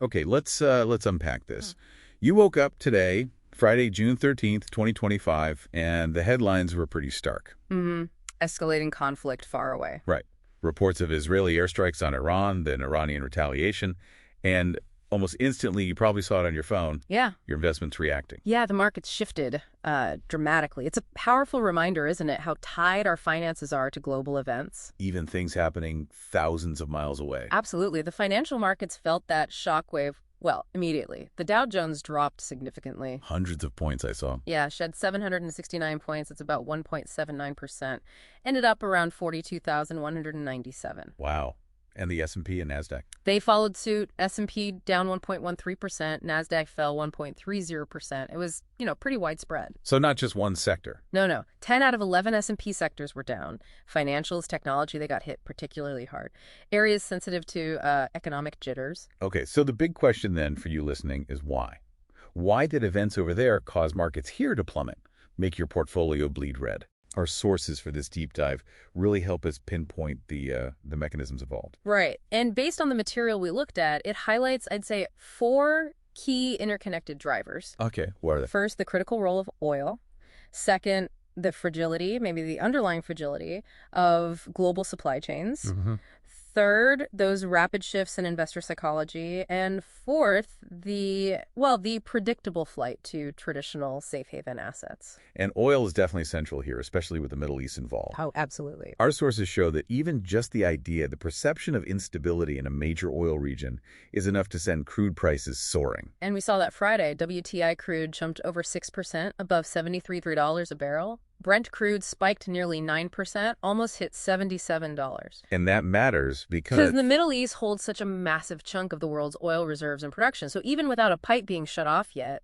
Okay, let's unpack this. You woke up today, Friday, June 13th, 2025, and the headlines were pretty stark. Mm-hmm. Escalating conflict far away. Right. Reports of Israeli airstrikes on Iran, then Iranian retaliation, and almost instantly, you probably saw it on your phone, Yeah. your investments reacting. Yeah, the market's shifted dramatically. It's a powerful reminder, isn't it, how tied our finances are to global events? Even things happening thousands of miles away. Absolutely. The financial markets felt that shockwave, well, immediately. The Dow Jones dropped significantly. Hundreds of points I saw. Yeah, shed 769 points. It's about 1.79%. Ended up around 42,197. Wow. And the S&P and Nasdaq. They followed suit. S&P down 1.13%. Nasdaq fell 1.30%. It was, pretty widespread. So not just one sector. No. 10 out of 11 S&P sectors were down. Financials, technology, they got hit particularly hard. Areas sensitive to economic jitters. Okay, so the big question then for you listening is why? Why did events over there cause markets here to plummet, make your portfolio bleed red? Our sources for this deep dive really help us pinpoint the mechanisms involved. Right. And based on the material we looked at, it highlights, I'd say, 4 key interconnected drivers. Okay, what are they? First, the critical role of oil. Second, the fragility, maybe the underlying fragility of global supply chains. Mm-hmm. Third, those rapid shifts in investor psychology. And fourth, the predictable flight to traditional safe haven assets. And oil is definitely central here, especially with the Middle East involved. Oh, absolutely. Our sources show that even just the idea, the perception of instability in a major oil region is enough to send crude prices soaring. And we saw that Friday. WTI crude jumped over 6%, above $73 a barrel. Brent crude spiked nearly 9%, almost hit $77. And that matters because the Middle East holds such a massive chunk of the world's oil reserves and production. So even without a pipe being shut off yet,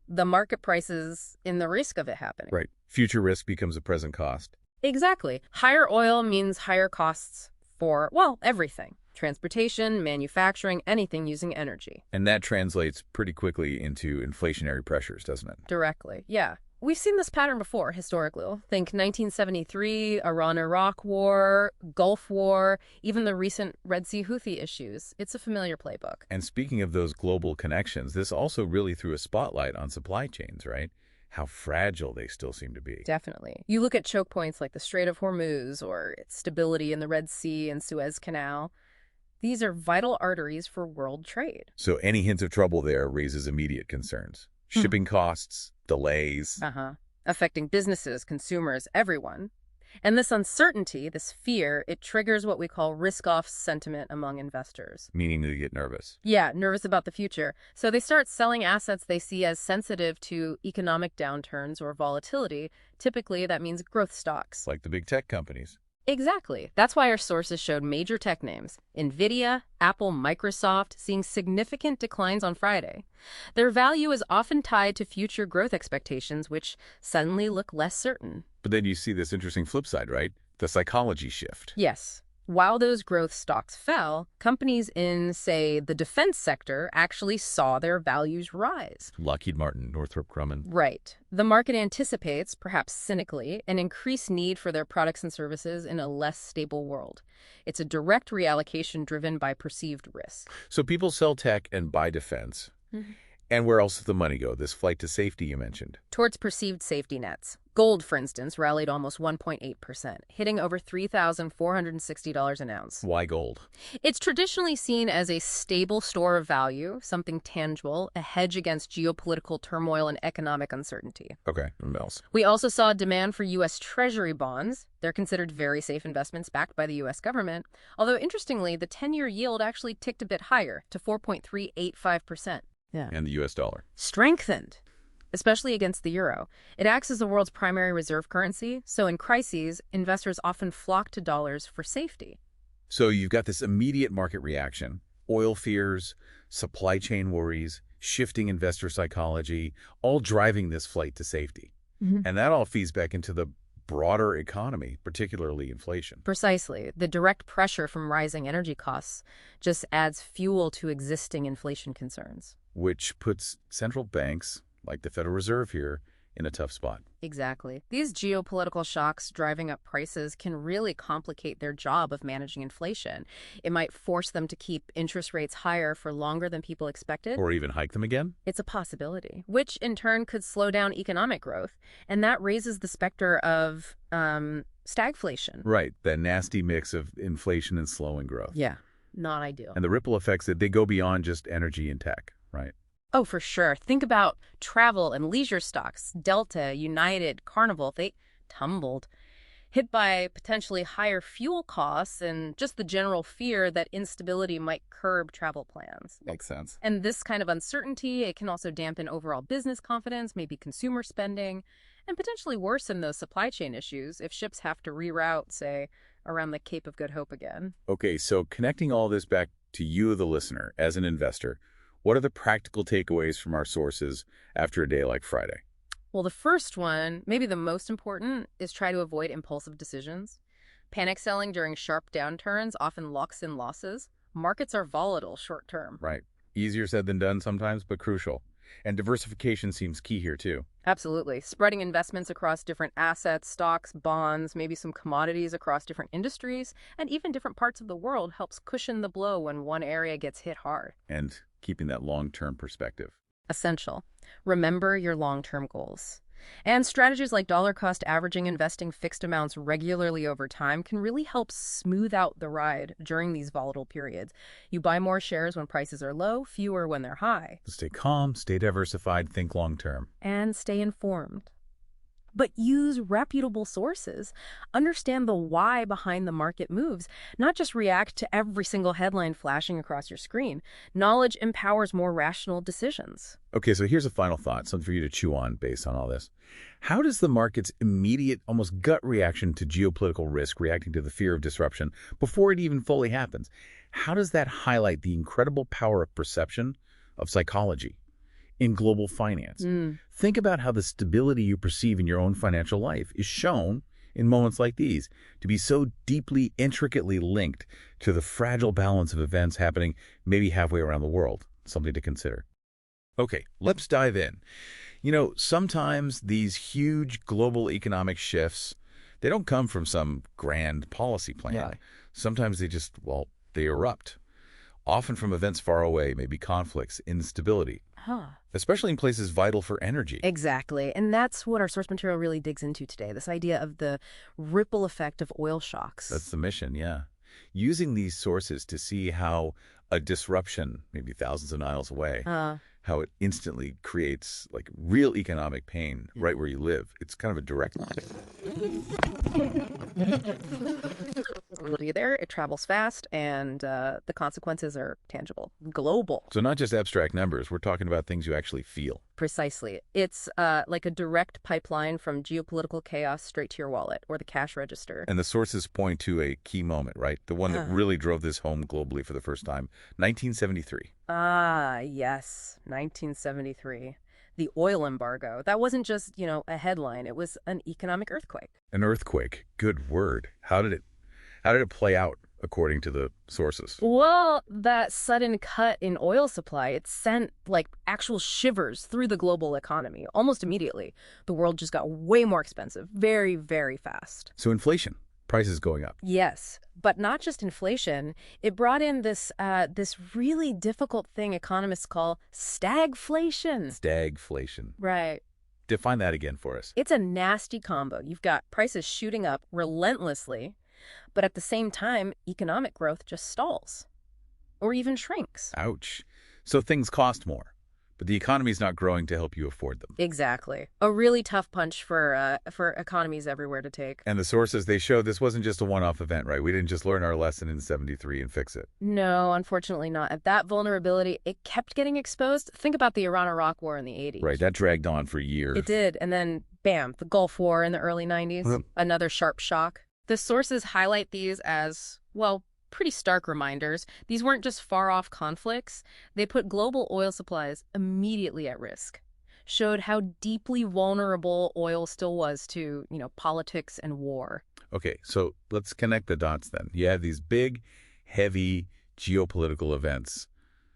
the market price is in the risk of it happening. right, future risk becomes a present cost. Exactly. Higher oil means higher costs for, everything. Transportation, manufacturing, anything using energy. And that translates pretty quickly into inflationary pressures, doesn't it? Directly, yeah. We've seen this pattern before, historically. Think 1973, Iran-Iraq War, Gulf War, even the recent Red Sea Houthi issues. It's a familiar playbook. And speaking of those global connections, this also really threw a spotlight on supply chains, right? How fragile they still seem to be. Definitely. You look at choke points like the Strait of Hormuz or its stability in the Red Sea and Suez Canal. These are vital arteries for world trade. So any hint of trouble there raises immediate concerns. Shipping costs, delays. Affecting businesses, consumers, everyone. And this uncertainty, this fear, it triggers what we call risk-off sentiment among investors. Meaning they get nervous. Yeah, nervous about the future. So they start selling assets they see as sensitive to economic downturns or volatility. Typically, that means growth stocks. Like the big tech companies. Exactly. That's why our sources showed major tech names, NVIDIA, Apple, Microsoft, seeing significant declines on Friday. Their value is often tied to future growth expectations, which suddenly look less certain. But then you see this interesting flip side, right? The psychology shift. Yes. While those growth stocks fell, companies in, say, the defense sector actually saw their values rise. Lockheed Martin, Northrop Grumman. Right. The market anticipates, perhaps cynically, an increased need for their products and services in a less stable world. It's a direct reallocation driven by perceived risk. So people sell tech and buy defense. And where else does the money go? This flight to safety you mentioned. Towards perceived safety nets. Gold, for instance, rallied almost 1.8%, hitting over $3,460 an ounce. Why gold? It's traditionally seen as a stable store of value, something tangible, a hedge against geopolitical turmoil and economic uncertainty. Okay, what else? We also saw demand for U.S. Treasury bonds. They're considered very safe investments backed by the U.S. government, although interestingly, the 10-year yield actually ticked a bit higher to 4.385%. Yeah. And the U.S. dollar. Strengthened, especially against the euro. It acts as the world's primary reserve currency, so in crises, investors often flock to dollars for safety. So you've got this immediate market reaction, oil fears, supply chain worries, shifting investor psychology, all driving this flight to safety. And that all feeds back into the broader economy, particularly inflation. Precisely. The direct pressure from rising energy costs just adds fuel to existing inflation concerns. Which puts central banks, like the Federal Reserve here, in a tough spot. Exactly. These geopolitical shocks driving up prices can really complicate their job of managing inflation. It might force them to keep interest rates higher for longer than people expected. Or even hike them again? It's a possibility, which in turn could slow down economic growth. And that raises the specter of stagflation. Right, that nasty mix of inflation and slowing growth. Yeah, not ideal. And the ripple effects, that they go beyond just energy and tech, right? Oh, for sure. Think about travel and leisure stocks. Delta, United, Carnival, they tumbled, hit by potentially higher fuel costs and just the general fear that instability might curb travel plans. Makes sense. And this kind of uncertainty, it can also dampen overall business confidence, maybe consumer spending, and potentially worsen those supply chain issues if ships have to reroute, say, around the Cape of Good Hope again. Okay, so connecting all this back to you, the listener, as an investor, what are the practical takeaways from our sources after a day like Friday? Well, the first one, maybe the most important, is try to avoid impulsive decisions. Panic selling during sharp downturns often locks in losses. Markets are volatile short term. Right. Easier said than done sometimes, but crucial. And diversification seems key here, too. Absolutely. Spreading investments across different assets, stocks, bonds, maybe some commodities across different industries, and even different parts of the world helps cushion the blow when one area gets hit hard. And keeping that long-term perspective. Essential. Remember your long-term goals. And strategies like dollar-cost averaging, investing fixed amounts regularly over time can really help smooth out the ride during these volatile periods. You buy more shares when prices are low, fewer when they're high. Stay calm, stay diversified, think long-term. And stay informed. But use reputable sources. Understand the why behind the market moves, not just react to every single headline flashing across your screen. Knowledge empowers more rational decisions. Okay, so here's a final thought, something for you to chew on based on all this. How does the market's immediate, almost gut reaction to geopolitical risk, reacting to the fear of disruption before it even fully happens, how does that highlight the incredible power of perception, of psychology, in global finance? Think about how the stability you perceive in your own financial life is shown in moments like these to be so deeply, intricately linked to the fragile balance of events happening maybe halfway around the world. Something to consider. Okay, let's dive in. You know, sometimes these huge global economic shifts, they don't come from some grand policy plan. Yeah. Sometimes they just, well, they erupt. Often from events far away, maybe conflicts, instability. Especially in places vital for energy. Exactly. And that's what our source material really digs into today, this idea of the ripple effect of oil shocks. That's the mission, yeah. Using these sources to see how a disruption, maybe thousands of miles away, how it instantly creates like real economic pain right where you live. It's kind of a direct line. There, it travels fast, and the consequences are tangible, global. So not just abstract numbers, we're talking about things you actually feel. Precisely. It's like a direct pipeline from geopolitical chaos straight to your wallet or the cash register. And the sources point to a key moment, right? The one that really drove this home globally for the first time, 1973. Ah, yes, 1973. The oil embargo. That wasn't just, a headline. It was an economic earthquake. An earthquake. Good word. How did it play out according to the sources? Well, that sudden cut in oil supply, it sent actual shivers through the global economy almost immediately. The world just got way more expensive, very, very fast. So inflation, prices going up. Yes, but not just inflation. It brought in this really difficult thing economists call stagflation. Stagflation. Right. Define that again for us. It's a nasty combo. You've got prices shooting up relentlessly, but at the same time, economic growth just stalls or even shrinks. Ouch. So things cost more, but the economy's not growing to help you afford them. Exactly. A really tough punch for economies everywhere to take. And the sources, they show this wasn't just a one-off event, right? We didn't just learn our lesson in 73 and fix it. No, unfortunately not. At that vulnerability, it kept getting exposed. Think about the Iran-Iraq War in the 80s. Right, that dragged on for years. It did. And then, bam, the Gulf War in the early 90s. Another sharp shock. The sources highlight these as, well, pretty stark reminders. These weren't just far-off conflicts. They put global oil supplies immediately at risk, showed how deeply vulnerable oil still was to, politics and war. Okay, so let's connect the dots then. You have these big, heavy geopolitical events,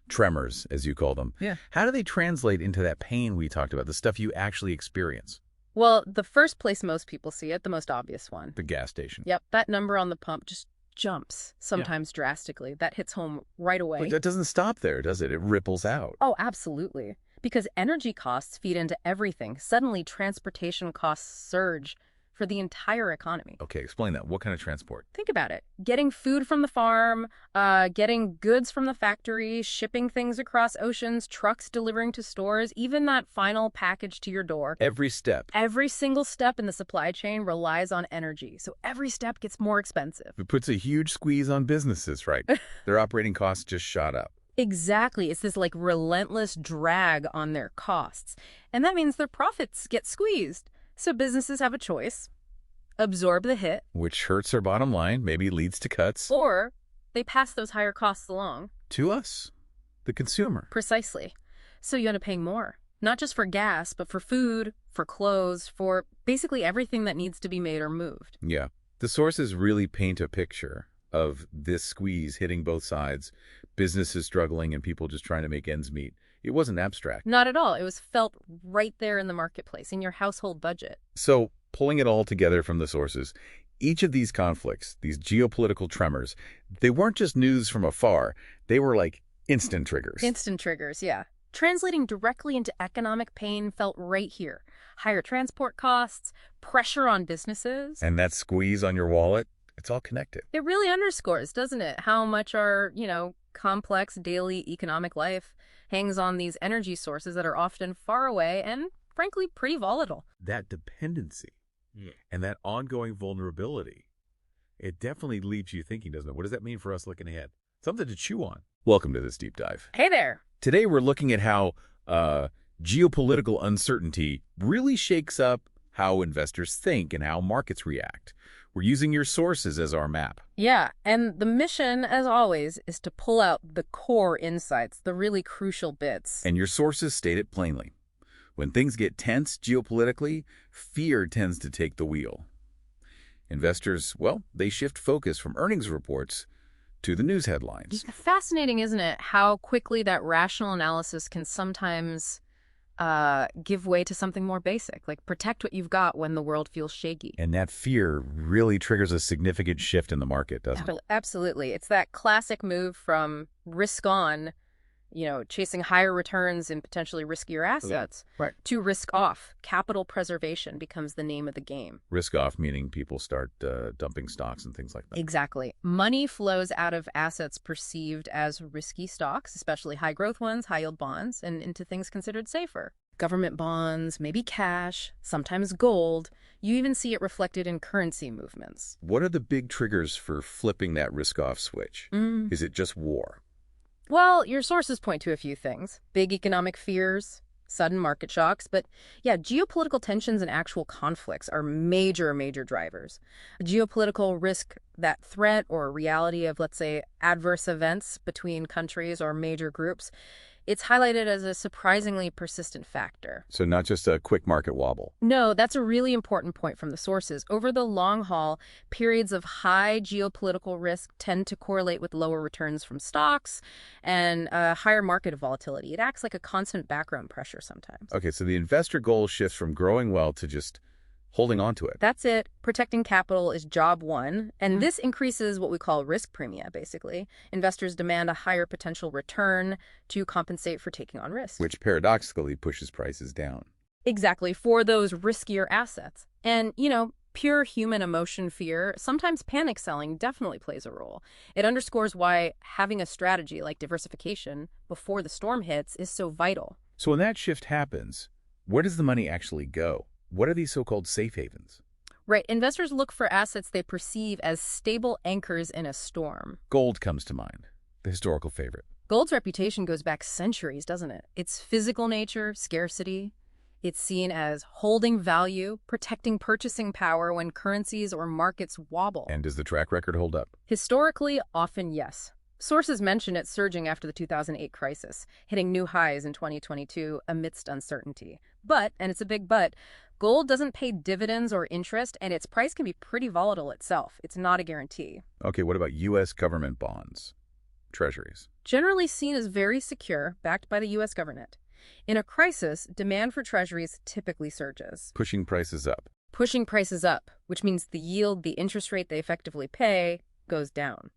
tremors, as you call them. Yeah. How do they translate into that pain we talked about, the stuff you actually experience? Well, the first place most people see it, the most obvious one. The gas station. Yep, that number on the pump just jumps, sometimes drastically. That hits home right away. But that doesn't stop there, does it? It ripples out. Oh, absolutely. Because energy costs feed into everything. Suddenly, transportation costs surge for the entire economy. Okay, explain that. What kind of transport? Think about it. Getting food from the farm, getting goods from the factory, shipping things across oceans, trucks delivering to stores, even that final package to your door. Every step. Every single step in the supply chain relies on energy, so every step gets more expensive. It puts a huge squeeze on businesses, right? Their operating costs just shot up. Exactly. It's this like relentless drag on their costs. And that means their profits get squeezed. So businesses have a choice. Absorb the hit. Which hurts their bottom line, maybe leads to cuts. Or they pass those higher costs along. To us, the consumer. Precisely. So you end up paying more. Not just for gas, but for food, for clothes, for basically everything that needs to be made or moved. Yeah. The sources really paint a picture of this squeeze hitting both sides, businesses struggling and people just trying to make ends meet. It wasn't abstract. Not at all. It was felt right there in the marketplace, in your household budget. So, pulling it all together from the sources, each of these conflicts, these geopolitical tremors, they weren't just news from afar. They were like instant triggers. Instant triggers, yeah. Translating directly into economic pain felt right here. Higher transport costs, pressure on businesses. And that squeeze on your wallet, it's all connected. It really underscores, doesn't it, how much our, complex daily economic life hangs on these energy sources that are often far away and, frankly, pretty volatile. That dependency and that ongoing vulnerability, it definitely leaves you thinking, doesn't it? What does that mean for us looking ahead? Something to chew on. Welcome to this deep dive. Hey there. Today we're looking at how geopolitical uncertainty really shakes up how investors think and how markets react. We're using your sources as our map. Yeah, and the mission, as always, is to pull out the core insights, the really crucial bits. And your sources state it plainly. When things get tense geopolitically, fear tends to take the wheel. Investors, well, they shift focus from earnings reports to the news headlines. Fascinating, isn't it, how quickly that rational analysis can sometimes give way to something more basic, like protect what you've got when the world feels shaky. And that fear really triggers a significant shift in the market, doesn't it? Absolutely. It's that classic move from risk on, chasing higher returns in potentially riskier assets, right, to risk off. Capital preservation becomes the name of the game. Risk off meaning people start dumping stocks and things like that. Exactly. Money flows out of assets perceived as risky stocks, especially high growth ones, high yield bonds, and into things considered safer. Government bonds, maybe cash, sometimes gold. You even see it reflected in currency movements. What are the big triggers for flipping that risk-off switch? Is it just war? Well, your sources point to a few things. Big economic fears, sudden market shocks, but yeah, geopolitical tensions and actual conflicts are major drivers. Geopolitical risk, that threat or reality of, let's say, adverse events between countries or major groups, it's highlighted as a surprisingly persistent factor. So not just a quick market wobble. No, that's a really important point from the sources. Over the long haul, periods of high geopolitical risk tend to correlate with lower returns from stocks and higher market volatility. It acts like a constant background pressure sometimes. Okay, so the investor goal shifts from growing well to just holding on to it. That's it. Protecting capital is job one, and this increases what we call risk premia, basically. Investors demand a higher potential return to compensate for taking on risk. Which paradoxically pushes prices down. Exactly, for those riskier assets. And, pure human emotion fear, sometimes panic selling definitely plays a role. It underscores why having a strategy like diversification before the storm hits is so vital. So when that shift happens, where does the money actually go? What are these so-called safe havens? Right. Investors look for assets they perceive as stable anchors in a storm. Gold comes to mind, the historical favorite. Gold's reputation goes back centuries, doesn't it? Its physical nature, scarcity. It's seen as holding value, protecting purchasing power when currencies or markets wobble. And does the track record hold up? Historically, often yes. Sources mention it surging after the 2008 crisis, hitting new highs in 2022 amidst uncertainty. But, and it's a big but, gold doesn't pay dividends or interest, and its price can be pretty volatile itself. It's not a guarantee. Okay, what about U.S. government bonds, treasuries? Generally seen as very secure, backed by the U.S. government. In a crisis, demand for treasuries typically surges, Pushing prices up. pushing prices up, which means the yield, the interest rate they effectively pay, goes down.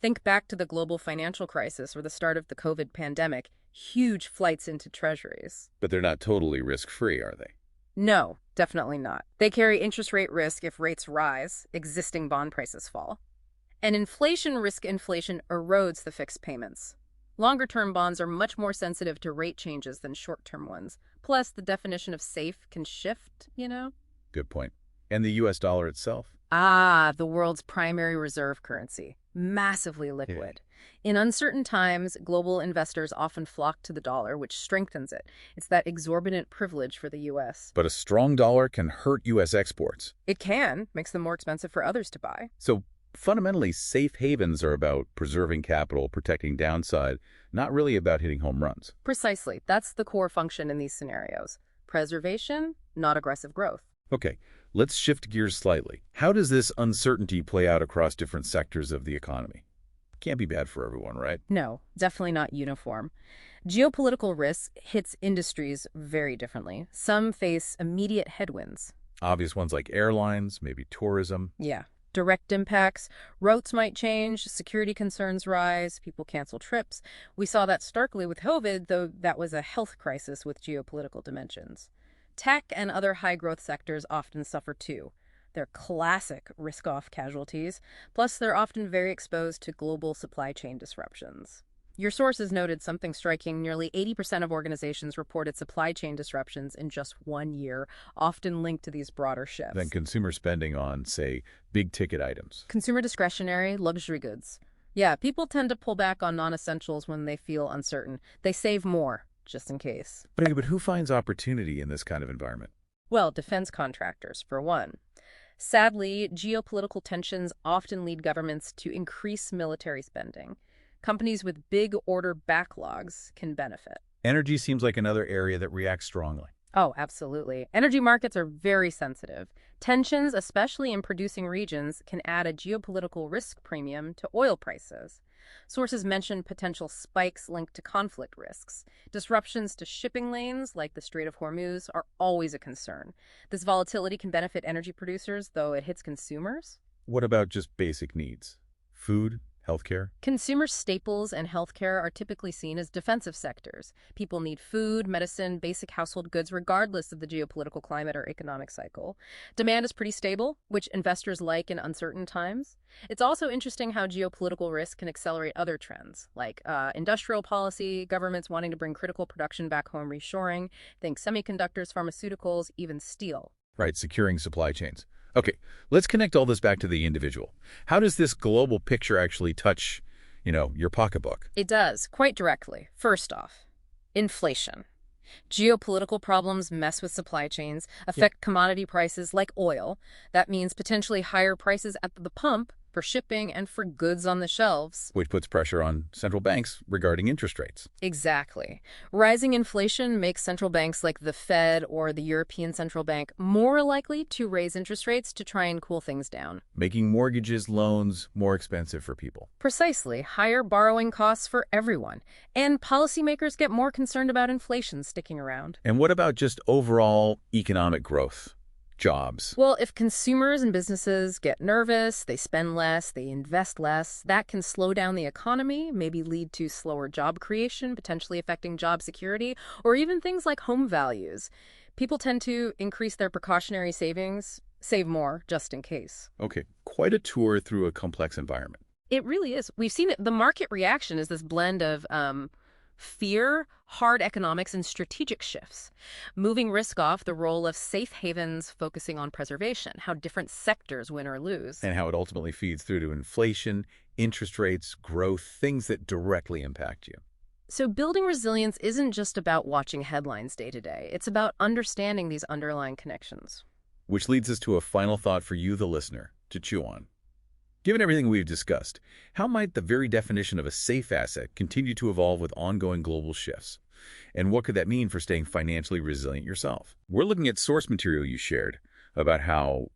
Think back to the global financial crisis or the start of the COVID pandemic, huge flights into treasuries. But they're not totally risk-free, are they? No, definitely not. They carry interest rate risk if rates rise, existing bond prices fall. And inflation risk erodes the fixed payments. Longer-term bonds are much more sensitive to rate changes than short-term ones. Plus, the definition of safe can shift, Good point. And the U.S. dollar itself? The world's primary reserve currency. Massively liquid. In uncertain times, global investors often flock to the dollar, which strengthens it. It's that exorbitant privilege for the U.S. But a strong dollar can hurt U.S. exports. It can, makes them more expensive for others to buy. So fundamentally, safe havens are about preserving capital, protecting downside, not really about hitting home runs. Precisely. That's the core function in these scenarios. Preservation, not aggressive growth. Okay, let's shift gears slightly. How does this uncertainty play out across different sectors of the economy? Can't be bad for everyone, right? No, definitely not uniform. Geopolitical risk hits industries very differently. Some face immediate headwinds. Obvious ones like airlines, maybe tourism. Yeah. Direct impacts. Routes might change, security concerns rise, people cancel trips. We saw that starkly with COVID, though that was a health crisis with geopolitical dimensions. Tech and other high-growth sectors often suffer too. They're classic risk-off casualties, plus they're often very exposed to global supply chain disruptions. Your sources noted something striking. Nearly 80% of organizations reported supply chain disruptions in just 1 year, often linked to these broader shifts. Then consumer spending on, say, big-ticket items. Consumer discretionary, luxury goods. Yeah, people tend to pull back on non-essentials when they feel uncertain. They save more, just in case. But who finds opportunity in this kind of environment? Well, defense contractors, for one. Sadly, geopolitical tensions often lead governments to increase military spending. Companies with big order backlogs can benefit. Energy seems like another area that reacts strongly. Oh, absolutely. Energy markets are very sensitive. Tensions, especially in producing regions, can add a geopolitical risk premium to oil prices. Sources mention potential spikes linked to conflict risks. Disruptions to shipping lanes, like the Strait of Hormuz, are always a concern. This volatility can benefit energy producers, though it hits consumers. What about just basic needs? Food? Healthcare? Consumer staples and healthcare are typically seen as defensive sectors. People need food, medicine, basic household goods, regardless of the geopolitical climate or economic cycle. Demand is pretty stable, which investors like in uncertain times. It's also interesting how geopolitical risk can accelerate other trends, like industrial policy, governments wanting to bring critical production back home, reshoring, think semiconductors, pharmaceuticals, even steel. Right, securing supply chains. Okay, let's connect all this back to the individual. How does this global picture actually touch, your pocketbook? It does, quite directly. First off, inflation. Geopolitical problems mess with supply chains, affect commodity prices like oil. That means potentially higher prices at the pump for shipping and for goods on the shelves. Which puts pressure on central banks regarding interest rates. Exactly. Rising inflation makes central banks like the Fed or the European Central Bank more likely to raise interest rates to try and cool things down. Making mortgages, loans more expensive for people. Precisely. Higher borrowing costs for everyone. And policymakers get more concerned about inflation sticking around. And what about just overall economic growth? Jobs. Well, if consumers and businesses get nervous, they spend less, they invest less, that can slow down the economy, maybe lead to slower job creation, potentially affecting job security, or even things like home values. People tend to increase their precautionary savings, save more just in case. Okay, quite a tour through a complex environment. It really is. We've seen it. The market reaction is this blend of fear, hard economics, and strategic shifts, moving risk off the role of safe havens, focusing on preservation, how different sectors win or lose. And how it ultimately feeds through to inflation, interest rates, growth, things that directly impact you. So building resilience isn't just about watching headlines day to day. It's about understanding these underlying connections. Which leads us to a final thought for you, the listener, to chew on. Given everything we've discussed, how might the very definition of a safe asset continue to evolve with ongoing global shifts? And what could that mean for staying financially resilient yourself? We're looking at source material you shared about how,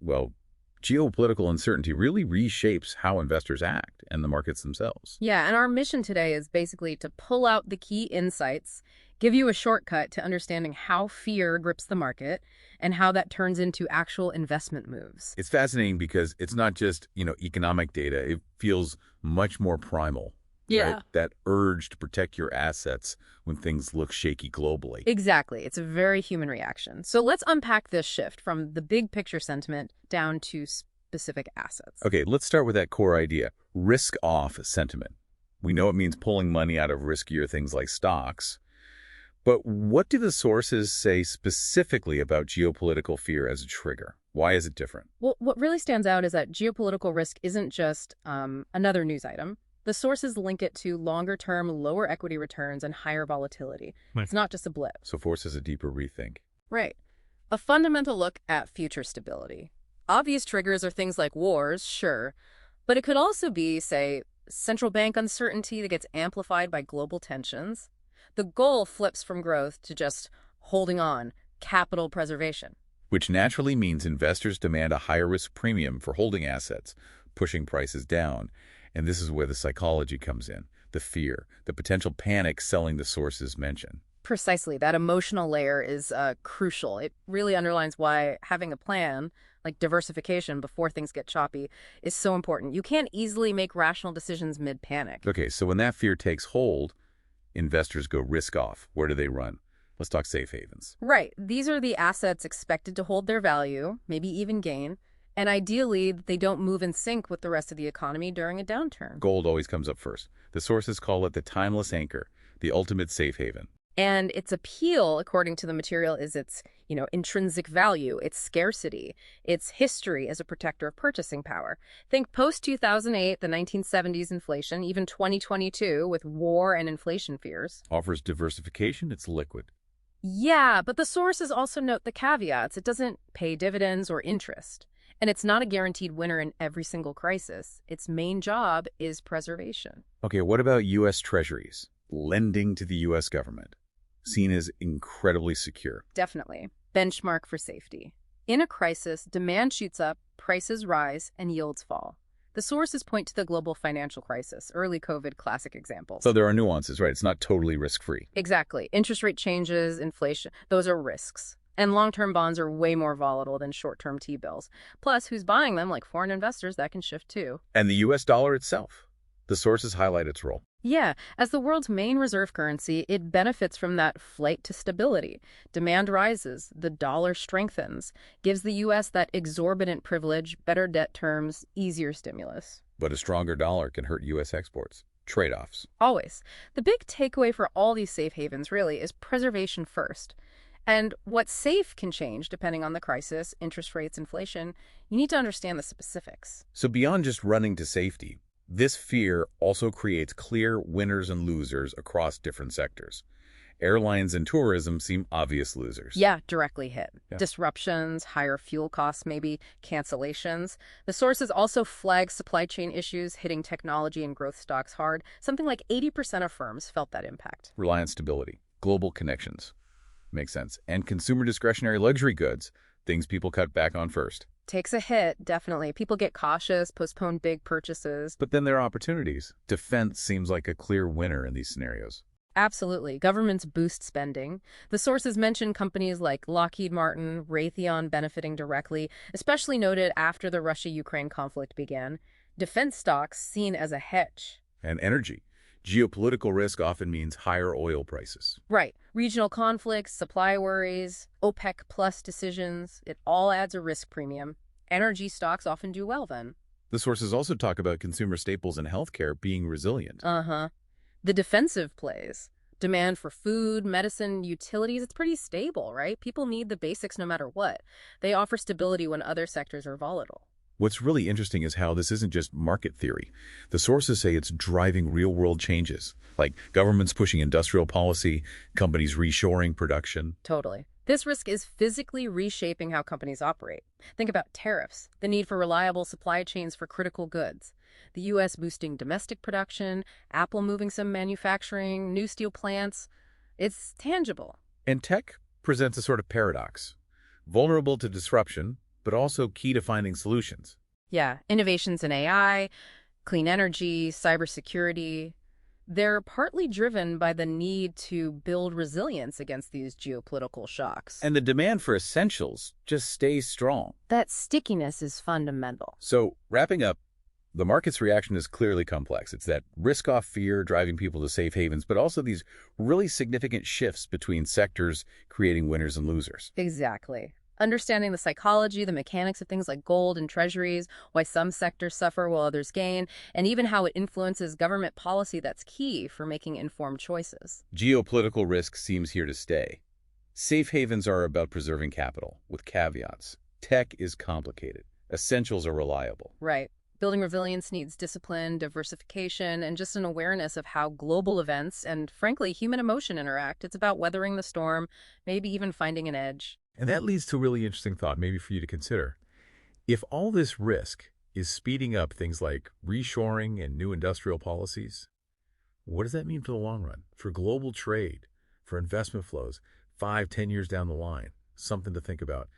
geopolitical uncertainty really reshapes how investors act and the markets themselves. Yeah, and our mission today is basically to pull out the key insights, give you a shortcut to understanding how fear grips the market and how that turns into actual investment moves. It's fascinating because it's not just, economic data. It feels much more primal. Yeah. Right? That urge to protect your assets when things look shaky globally. Exactly. It's a very human reaction. So let's unpack this shift from the big picture sentiment down to specific assets. Okay, let's start with that core idea, risk-off sentiment. We know it means pulling money out of riskier things like stocks. But what do the sources say specifically about geopolitical fear as a trigger? Why is it different? Well, what really stands out is that geopolitical risk isn't just another news item. The sources link it to longer-term, lower equity returns and higher volatility. Right. It's not just a blip. So forces a deeper rethink. Right. A fundamental look at future stability. Obvious triggers are things like wars, sure, but it could also be, say, central bank uncertainty that gets amplified by global tensions. The goal flips from growth to just holding on, capital preservation. Which naturally means investors demand a higher risk premium for holding assets, pushing prices down. And this is where the psychology comes in, the fear, the potential panic selling the sources mention. Precisely. That emotional layer is crucial. It really underlines why having a plan, like diversification before things get choppy, is so important. You can't easily make rational decisions mid-panic. Okay, so when that fear takes hold, investors go risk off. Where do they run? Let's talk safe havens. Right. These are the assets expected to hold their value, maybe even gain, and ideally they don't move in sync with the rest of the economy during a downturn. Gold always comes up first. The sources call it the timeless anchor, the ultimate safe haven. And its appeal, according to the material, is its, intrinsic value, its scarcity, its history as a protector of purchasing power. Think post-2008, the 1970s inflation, even 2022 with war and inflation fears. Offers diversification, it's liquid. Yeah, but the sources also note the caveats. It doesn't pay dividends or interest. And it's not a guaranteed winner in every single crisis. Its main job is preservation. Okay, what about U.S. Treasuries? Lending to the U.S. government, seen as incredibly secure. Definitely. Benchmark for safety. In a crisis, demand shoots up, prices rise, and yields fall. The sources point to the global financial crisis, early COVID classic examples. So there are nuances, right? It's not totally risk-free. Exactly. Interest rate changes, inflation, those are risks. And long-term bonds are way more volatile than short-term T-bills. Plus, who's buying them, like foreign investors, that can shift too. And the U.S. dollar itself. The sources highlight its role. Yeah, as the world's main reserve currency, it benefits from that flight to stability. Demand rises, the dollar strengthens, gives the U.S. that exorbitant privilege, better debt terms, easier stimulus. But a stronger dollar can hurt U.S. exports. Trade-offs. Always. The big takeaway for all these safe havens, really, is preservation first. And what's safe can change depending on the crisis, interest rates, inflation. You need to understand the specifics. So beyond just running to safety, this fear also creates clear winners and losers across different sectors. Airlines and tourism seem obvious losers. Yeah, directly hit. Yeah. Disruptions, higher fuel costs, maybe cancellations. The sources also flag supply chain issues hitting technology and growth stocks hard. Something like 80% of firms felt that impact. Reliance stability, global connections. Makes sense. And consumer discretionary luxury goods, things people cut back on first. Takes a hit, definitely. People get cautious, postpone big purchases. But then there are opportunities. Defense seems like a clear winner in these scenarios. Absolutely. Governments boost spending. The sources mention companies like Lockheed Martin, Raytheon benefiting directly, especially noted after the Russia-Ukraine conflict began. Defense stocks seen as a hedge. And energy. Geopolitical risk often means higher oil prices. Right. Regional conflicts, supply worries, OPEC plus decisions, it all adds a risk premium. Energy stocks often do well then. The sources also talk about consumer staples and healthcare being resilient. The defensive plays. Demand for food, medicine, utilities, it's pretty stable, right? People need the basics no matter what. They offer stability when other sectors are volatile. What's really interesting is how this isn't just market theory. The sources say it's driving real-world changes, like governments pushing industrial policy, companies reshoring production. Totally. This risk is physically reshaping how companies operate. Think about tariffs, the need for reliable supply chains for critical goods, the U.S. boosting domestic production, Apple moving some manufacturing, new steel plants. It's tangible. And tech presents a sort of paradox, vulnerable to disruption, but also key to finding solutions. Yeah, innovations in AI, clean energy, cybersecurity. They're partly driven by the need to build resilience against these geopolitical shocks. And the demand for essentials just stays strong. That stickiness is fundamental. So, wrapping up, the market's reaction is clearly complex. It's that risk-off fear driving people to safe havens, but also these really significant shifts between sectors creating winners and losers. Exactly. Understanding the psychology, the mechanics of things like gold and treasuries, why some sectors suffer while others gain, and even how it influences government policy that's key for making informed choices. Geopolitical risk seems here to stay. Safe havens are about preserving capital, with caveats. Tech is complicated. Essentials are reliable. Right. Building resilience needs discipline, diversification, and just an awareness of how global events and, frankly, human emotion interact. It's about weathering the storm, maybe even finding an edge. And that leads to a really interesting thought, maybe for you to consider. If all this risk is speeding up things like reshoring and new industrial policies, what does that mean for the long run? For global trade, for investment flows, 5, 10 years down the line? Something to think about.